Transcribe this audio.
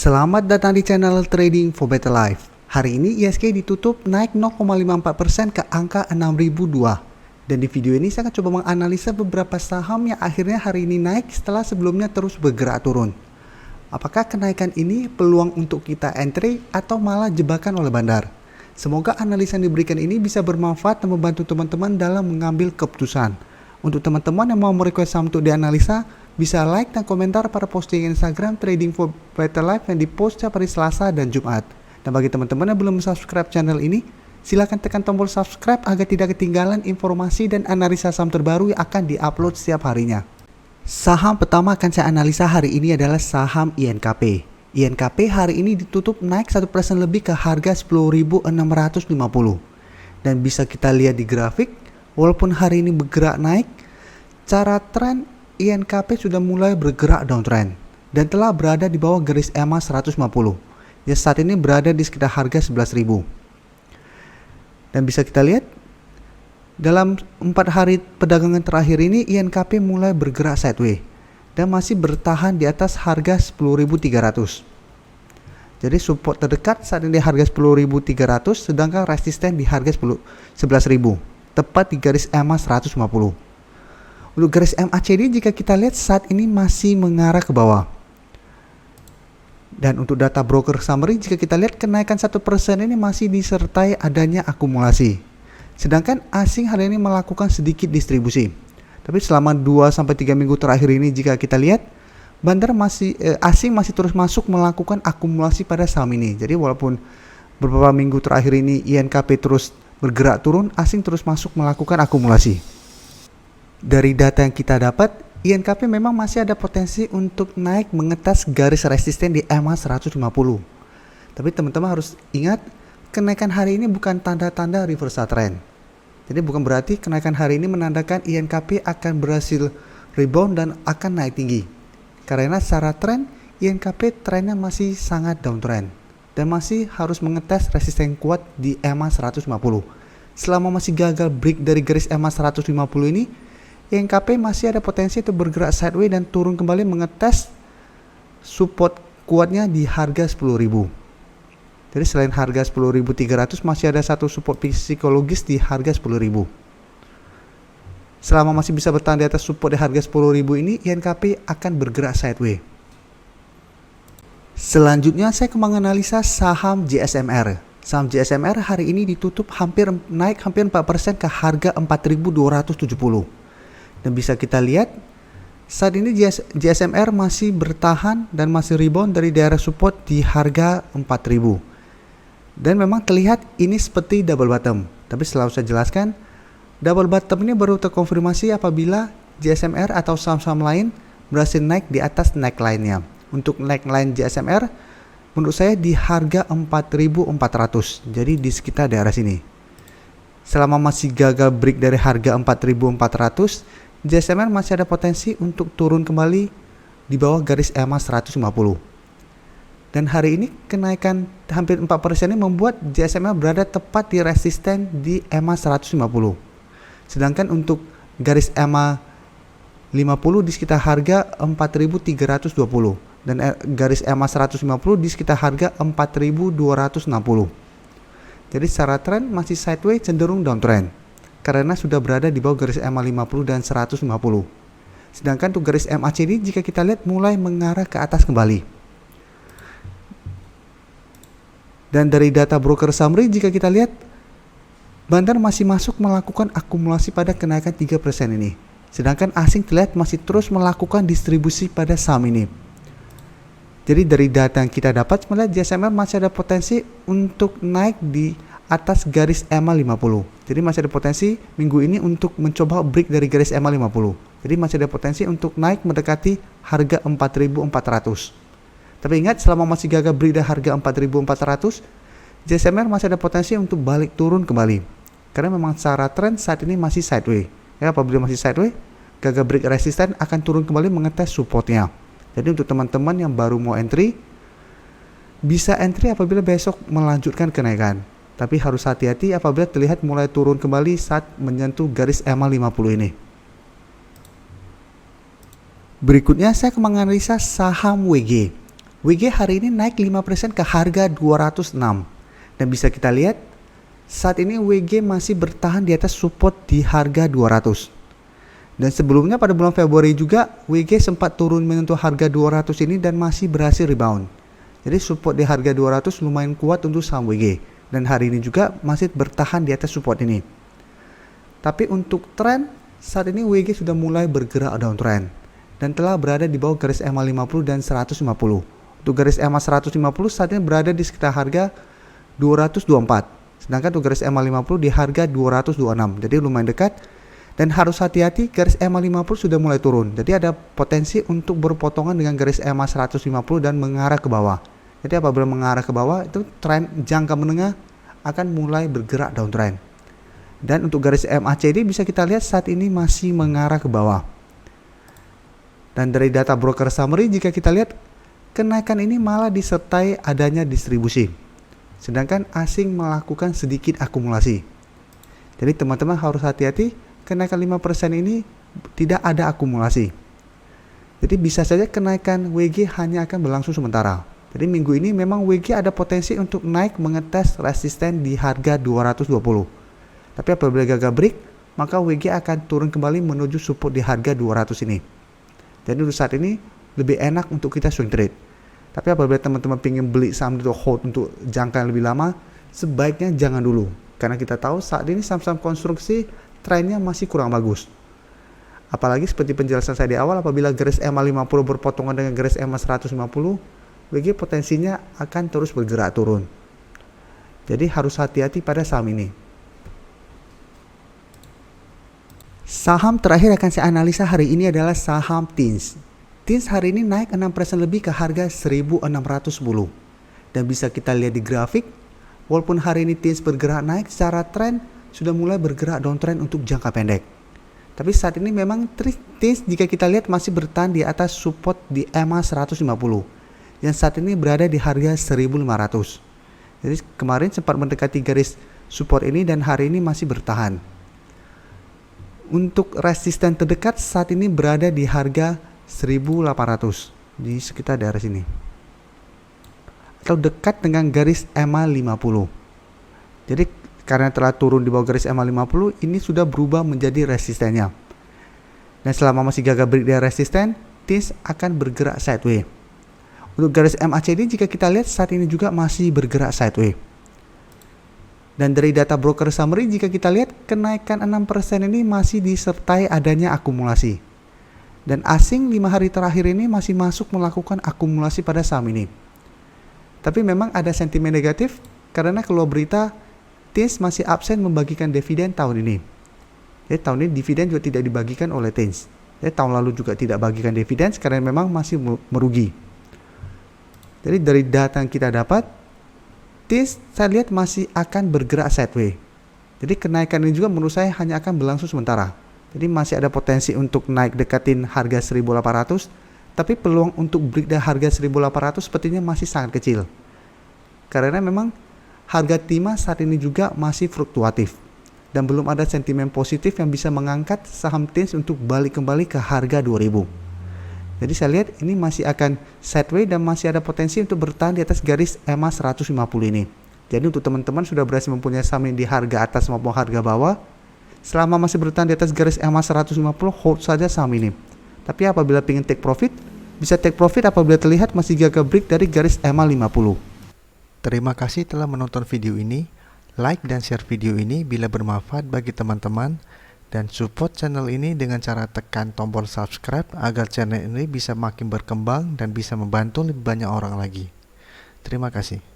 Selamat datang di channel Trading for Better Life. Hari ini ISG ditutup naik 0,54% ke angka 6.002. Dan di video ini saya akan coba menganalisa beberapa saham yang akhirnya hari ini naik setelah sebelumnya terus bergerak turun. Apakah kenaikan ini peluang untuk kita entry atau malah jebakan oleh bandar? Semoga analisa yang diberikan ini bisa bermanfaat dan membantu teman-teman dalam mengambil keputusan. Untuk teman-teman yang mau merequest saham untuk dianalisa, bisa like dan komentar pada posting Instagram Trading for Better Life yang dipost setiap hari Selasa dan Jumat. Dan bagi teman-teman yang belum subscribe channel ini, silakan tekan tombol subscribe agar tidak ketinggalan informasi dan analisa saham terbaru yang akan diupload setiap harinya. Saham pertama akan saya analisa hari ini adalah saham INKP. INKP hari ini ditutup naik 1% lebih ke harga 10.650. Dan bisa kita lihat di grafik, walaupun hari ini bergerak naik, cara tren INKP sudah mulai bergerak downtrend dan telah berada di bawah garis EMA 150 yang saat ini berada di sekitar harga 11.000. Dan bisa kita lihat dalam 4 hari perdagangan terakhir ini INKP mulai bergerak sideways dan masih bertahan di atas harga 10.300. Jadi support terdekat saat ini di harga 10.300, sedangkan resisten di harga 11.000, tepat di garis EMA 150. Untuk garis MACD jika kita lihat saat ini masih mengarah ke bawah. Dan untuk data broker summary jika kita lihat kenaikan 1% ini masih disertai adanya akumulasi. Sedangkan asing hari ini melakukan sedikit distribusi. Tapi selama 2-3 minggu terakhir ini jika kita lihat asing masih terus masuk melakukan akumulasi pada saham ini. Jadi walaupun beberapa minggu terakhir ini INKP terus bergerak turun, asing terus masuk melakukan akumulasi. Dari data yang kita dapat, INKP memang masih ada potensi untuk naik mengetas garis resisten di EMA 150. Tapi teman-teman harus ingat, kenaikan hari ini bukan tanda-tanda reversal trend. Jadi bukan berarti kenaikan hari ini menandakan INKP akan berhasil rebound dan akan naik tinggi. Karena secara tren, INKP trennya masih sangat downtrend dan masih harus mengetes resisten kuat di EMA 150. Selama masih gagal break dari garis EMA 150 ini, INKP masih ada potensi untuk bergerak sideways dan turun kembali mengetes support kuatnya di harga 10.000. Jadi selain harga 10.300 masih ada satu support psikologis di harga 10.000. Selama masih bisa bertahan di atas support di harga 10.000 ini, INKP akan bergerak sideways. Selanjutnya saya akan menganalisa saham JSMR. Saham JSMR hari ini ditutup naik hampir 4% ke harga 4.270. Dan bisa kita lihat saat ini JSMR masih bertahan dan masih rebound dari daerah support di harga 4.000. Dan memang terlihat ini seperti double bottom. Tapi selalu saya jelaskan, double bottom ini baru terkonfirmasi apabila JSMR atau saham-saham lain berhasil naik di atas neckline-nya. Untuk neckline JSMR menurut saya di harga 4.400. Jadi di sekitar daerah sini. Selama masih gagal break dari harga 4.400, JSMR masih ada potensi untuk turun kembali di bawah garis EMA 150. Dan hari ini kenaikan hampir 4% ini membuat JSMR berada tepat di resisten di EMA 150. Sedangkan untuk garis EMA 50 di sekitar harga 4.320 dan garis EMA 150 di sekitar harga 4.260. Jadi secara tren masih sideways cenderung downtrend karena sudah berada di bawah garis EMA 50 dan 150. Sedangkan untuk garis MACD jika kita lihat mulai mengarah ke atas kembali. Dan dari data broker summary jika kita lihat, bandar masih masuk melakukan akumulasi pada kenaikan 3% ini. Sedangkan asing terlihat masih terus melakukan distribusi pada saham ini. Jadi dari data yang kita dapat melihat JSMR masih ada potensi untuk naik di atas garis EMA 50. Jadi masih ada potensi minggu ini untuk mencoba break dari garis EMA 50. Jadi masih ada potensi untuk naik mendekati harga 4.400. Tapi ingat, selama masih gagal break dari harga 4.400, JSMR masih ada potensi untuk balik turun kembali. Karena memang secara tren saat ini masih sideways. Ya, apabila masih sideways, gagal break resisten akan turun kembali mengetes supportnya. Jadi untuk teman-teman yang baru mau entry, bisa entry apabila besok melanjutkan kenaikan. Tapi harus hati-hati apabila terlihat mulai turun kembali saat menyentuh garis EMA 50 ini. Berikutnya saya akan menganalisa saham WG. WG hari ini naik 5% ke harga 206. Dan bisa kita lihat saat ini WG masih bertahan di atas support di harga 200. Dan sebelumnya pada bulan Februari juga WG sempat turun menyentuh harga 200 ini dan masih berhasil rebound. Jadi support di harga 200 lumayan kuat untuk saham WG. Dan hari ini juga masih bertahan di atas support ini. Tapi untuk tren saat ini WG sudah mulai bergerak downtrend dan telah berada di bawah garis EMA 50 dan 150. Untuk garis EMA 150 saat ini berada di sekitar harga 224. Sedangkan untuk garis EMA 50 di harga 226. Jadi lumayan dekat. Dan harus hati-hati, garis EMA 50 sudah mulai turun. Jadi ada potensi untuk berpotongan dengan garis EMA 150 dan mengarah ke bawah. Jadi apabila mengarah ke bawah, itu tren jangka menengah akan mulai bergerak downtrend. Dan untuk garis MACD bisa kita lihat saat ini masih mengarah ke bawah. Dan dari data broker summary jika kita lihat, kenaikan ini malah disertai adanya distribusi. Sedangkan asing melakukan sedikit akumulasi. Jadi teman-teman harus hati-hati. Kenaikan 5% ini tidak ada akumulasi. Jadi bisa saja kenaikan WG hanya akan berlangsung sementara. Jadi minggu ini memang WG ada potensi untuk naik mengetes resisten di harga 220. Tapi apabila gagal break, maka WG akan turun kembali menuju support di harga 200 ini. Jadi untuk saat ini lebih enak untuk kita swing trade. Tapi apabila teman-teman ingin beli saham itu hold untuk jangka yang lebih lama, sebaiknya jangan dulu. Karena kita tahu saat ini saham-saham konstruksi trennya masih kurang bagus. Apalagi seperti penjelasan saya di awal, apabila garis EMA 50 berpotongan dengan garis EMA 150, WG potensinya akan terus bergerak turun. Jadi harus hati-hati pada saham ini. Saham terakhir akan saya analisa hari ini adalah saham TINS. TINS hari ini naik 6% lebih ke harga 1.610. Dan bisa kita lihat di grafik, walaupun hari ini TINS bergerak naik, secara tren sudah mulai bergerak downtrend untuk jangka pendek. Tapi saat ini memang TINS jika kita lihat masih bertahan di atas support di EMA 150 yang saat ini berada di harga 1.500. Jadi kemarin sempat mendekati garis support ini dan hari ini masih bertahan. Untuk resisten terdekat saat ini berada di harga 1.800 di sekitar daerah sini. Atau dekat dengan garis EMA 50. Jadi karena telah turun di bawah garis EMA 50, ini sudah berubah menjadi resistennya. Dan selama masih gagal break dari resisten, TINS akan bergerak sideways. Untuk garis MACD jika kita lihat saat ini juga masih bergerak sideways. Dan dari data broker summary jika kita lihat kenaikan 6% ini masih disertai adanya akumulasi. Dan asing 5 hari terakhir ini masih masuk melakukan akumulasi pada saham ini. Tapi memang ada sentimen negatif karena keluar berita TINS masih absen membagikan dividen tahun ini. Jadi tahun ini dividen juga tidak dibagikan oleh TINS. Jadi tahun lalu juga tidak bagikan dividen karena memang masih merugi. Jadi dari data yang kita dapat, TINS saya lihat masih akan bergerak sideways. Jadi kenaikan ini juga menurut saya hanya akan berlangsung sementara. Jadi masih ada potensi untuk naik dekatin harga 1.800, tapi peluang untuk break dari harga 1.800 sepertinya masih sangat kecil. Karena memang harga timah saat ini juga masih fluktuatif dan belum ada sentimen positif yang bisa mengangkat saham TINS untuk balik kembali ke harga 2000. Jadi saya lihat ini masih akan sideways dan masih ada potensi untuk bertahan di atas garis EMA 150 ini. Jadi untuk teman-teman sudah berhasil mempunyai saham ini di harga atas maupun harga bawah, selama masih bertahan di atas garis EMA 150, hold saja saham ini. Tapi apabila ingin take profit, bisa take profit apabila terlihat masih gagal break dari garis EMA 50. Terima kasih telah menonton video ini. Like dan share video ini bila bermanfaat bagi teman-teman. Dan support channel ini dengan cara tekan tombol subscribe agar channel ini bisa makin berkembang dan bisa membantu lebih banyak orang lagi. Terima kasih.